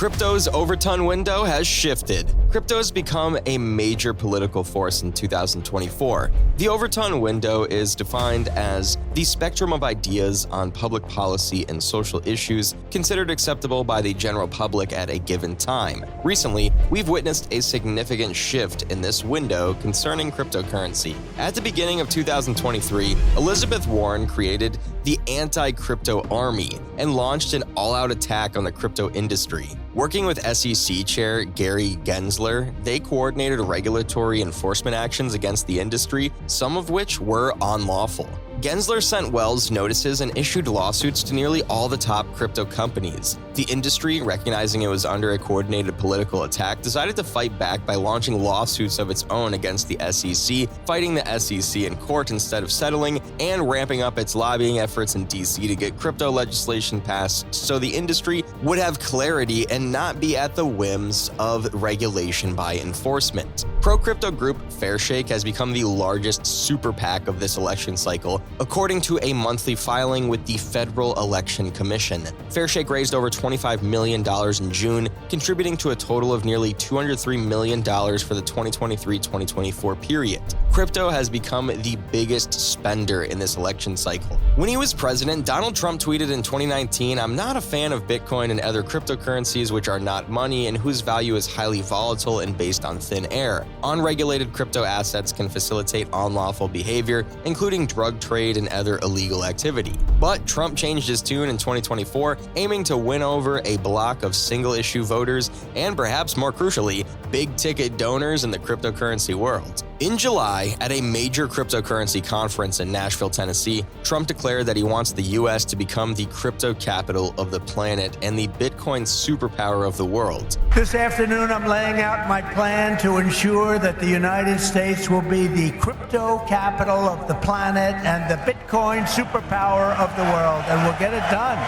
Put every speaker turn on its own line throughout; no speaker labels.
Crypto's overton window has shifted. Crypto has become a major political force in 2024. The overton window is defined as the spectrum of ideas on public policy and social issues considered acceptable by the general public at a given time. Recently, we've witnessed a significant shift in this window concerning cryptocurrency. At the beginning of 2023, Elizabeth Warren created the anti-crypto army and launched an all-out attack on the crypto industry. Working with SEC Chair Gary Gensler, they coordinated regulatory enforcement actions against the industry, some of which were unlawful. Gensler sent Wells notices and issued lawsuits to nearly all the top crypto companies. The industry, recognizing it was under a coordinated political attack, decided to fight back by launching lawsuits of its own against the SEC, fighting the SEC in court instead of settling, and ramping up its lobbying efforts in DC to get crypto legislation passed so the industry would have clarity and not be at the whims of regulation by enforcement. Pro-crypto group Fairshake has become the largest super PAC of this election cycle, according to a monthly filing with the Federal Election Commission. Fairshake raised over $25 million in June, contributing to a total of nearly $203 million for the 2023-2024 period. Crypto has become the biggest spender in this election cycle. When he was president, Donald Trump tweeted in 2019, "I'm not a fan of Bitcoin and other cryptocurrencies which are not money and whose value is highly volatile and based on thin air. Unregulated crypto assets can facilitate unlawful behavior, including drug trade and other illegal activity." But Trump changed his tune in 2024, aiming to win over a block of single-issue voters and, perhaps more crucially, big-ticket donors in the cryptocurrency world. In July, at a major cryptocurrency conference in Nashville, Tennessee, Trump declared that he wants the U.S. to become the crypto capital of the planet and the Bitcoin superpower of the world.
This afternoon, I'm laying out my plan to ensure that the United States will be the crypto capital of the planet and the Bitcoin superpower of the world, and we'll get it done.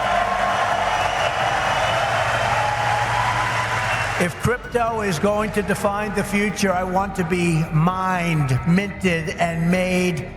If crypto is going to define the future, I want to be mined, minted, and made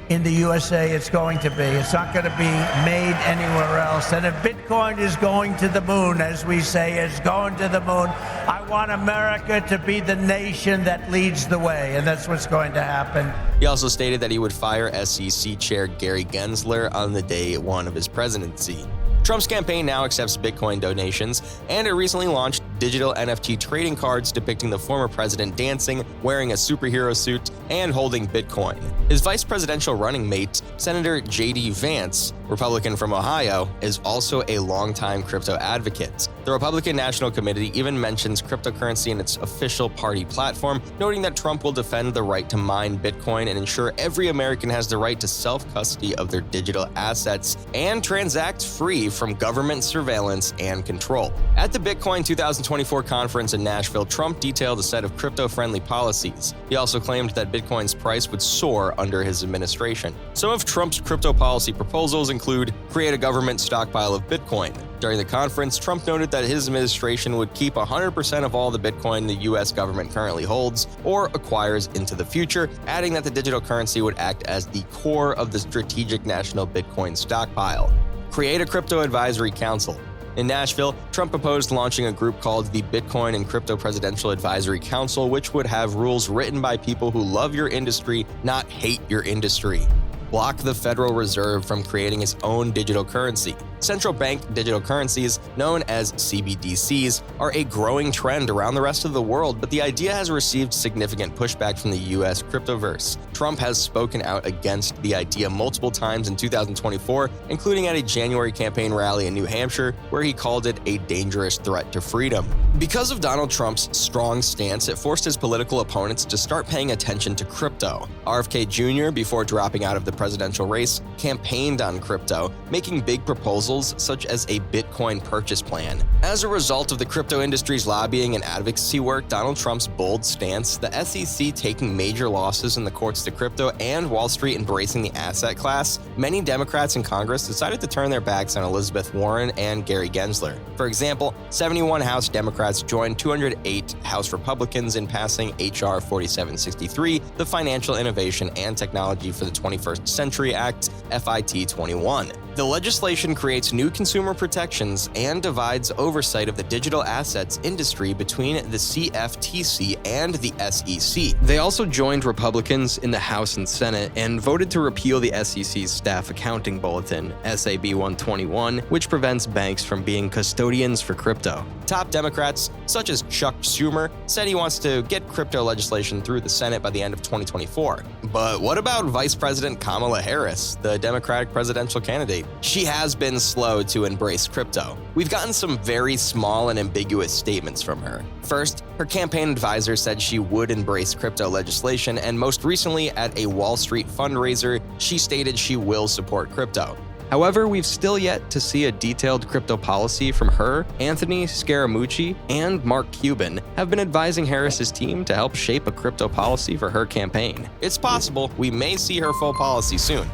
in the USA. It's going to be. It's not going to be made anywhere else. And if Bitcoin is going to the moon, as we say, it's going to the moon, I want America to be the nation that leads the way, and that's what's going to happen.
He also stated that he would fire SEC Chair Gary Gensler on the day one of his presidency. Trump's campaign now accepts Bitcoin donations, and it recently launched digital NFT trading cards depicting the former president dancing, wearing a superhero suit, and holding Bitcoin. His vice presidential running mate, Senator J.D. Vance, Republican from Ohio, is also a longtime crypto advocate. The Republican National Committee even mentions cryptocurrency in its official party platform, noting that Trump will defend the right to mine Bitcoin and ensure every American has the right to self-custody of their digital assets and transact free from government surveillance and control. At the Bitcoin 2024 conference in Nashville, Trump detailed a set of crypto-friendly policies. He also claimed that Bitcoin's price would soar under his administration. Some of Trump's crypto policy proposals include create a government stockpile of Bitcoin. During the conference, Trump noted that his administration would keep 100% of all the Bitcoin the U.S. government currently holds or acquires into the future, adding that the digital currency would act as the core of the strategic national Bitcoin stockpile. Create a crypto advisory council. In Nashville, Trump proposed launching a group called the Bitcoin and Crypto Presidential Advisory Council, which would have rules written by people who love your industry, not hate your industry. Block the Federal Reserve from creating its own digital currency. Central bank digital currencies, known as CBDCs, are a growing trend around the rest of the world, but the idea has received significant pushback from the U.S. cryptoverse. Trump has spoken out against the idea multiple times in 2024, including at a January campaign rally in New Hampshire, where he called it a dangerous threat to freedom. Because of Donald Trump's strong stance, it forced his political opponents to start paying attention to crypto. RFK Jr., before dropping out of the presidential race, campaigned on crypto, making big proposals such as a Bitcoin purchase plan. As a result of the crypto industry's lobbying and advocacy work, Donald Trump's bold stance, the SEC taking major losses in the courts to crypto, and Wall Street embracing the asset class, many Democrats in Congress decided to turn their backs on Elizabeth Warren and Gary Gensler. For example, 71 House Democrats joined 208 House Republicans in passing H.R. 4763, the Financial Innovation and Technology for the 21st Century Act, FIT 21. The legislation creates new consumer protections and divides oversight of the digital assets industry between the CFTC and the SEC. They also joined Republicans in the House and Senate and voted to repeal the SEC's Staff Accounting Bulletin, SAB 121, which prevents banks from being custodians for crypto. Top Democrats, such as Chuck Schumer, said he wants to get crypto legislation through the Senate by the end of 2024. But what about Vice President Kamala Harris, the Democratic presidential candidate? She has been slow to embrace crypto. We've gotten some very small and ambiguous statements from her. First, her campaign advisor said she would embrace crypto legislation, and most recently at a Wall Street fundraiser, she stated she will support crypto. However, we've still yet to see a detailed crypto policy from her. Anthony Scaramucci and Mark Cuban have been advising Harris's team to help shape a crypto policy for her campaign. It's possible we may see her full policy soon.